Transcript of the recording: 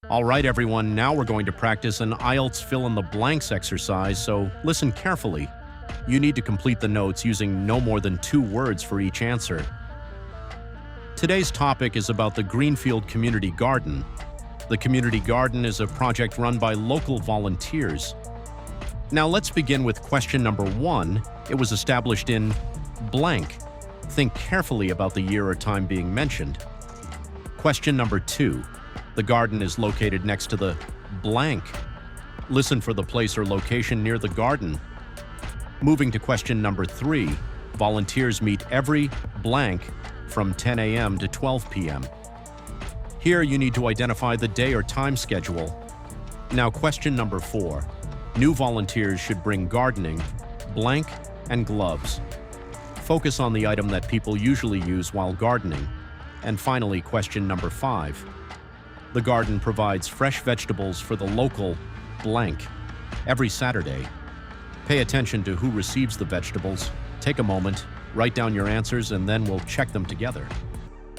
All right, everyone, now we're going to practice an IELTS fill-in-the-blanks exercise, so listen carefully. You need to complete the notes using no more than 2 words for each answer. Today's topic is about the Greenfield Community Garden. The Community Garden is a project run by local volunteers. Now let's begin with question number 1. It was established in blank. Think carefully about the year or time being mentioned. Question number 2. The garden is located next to the blank. Listen for the place or location near the garden. Moving to question number 3. Volunteers meet every blank from 10 a.m. to 12 p.m. Here you need to identify the day or time schedule. Now question number 4. New volunteers should bring gardening, blank, and gloves. Focus on the item that people usually use while gardening. And finally, question number 5. The garden provides fresh vegetables for the local blank every Saturday. Pay attention to who receives the vegetables. Take a moment, write down your answers, and then we'll check them together.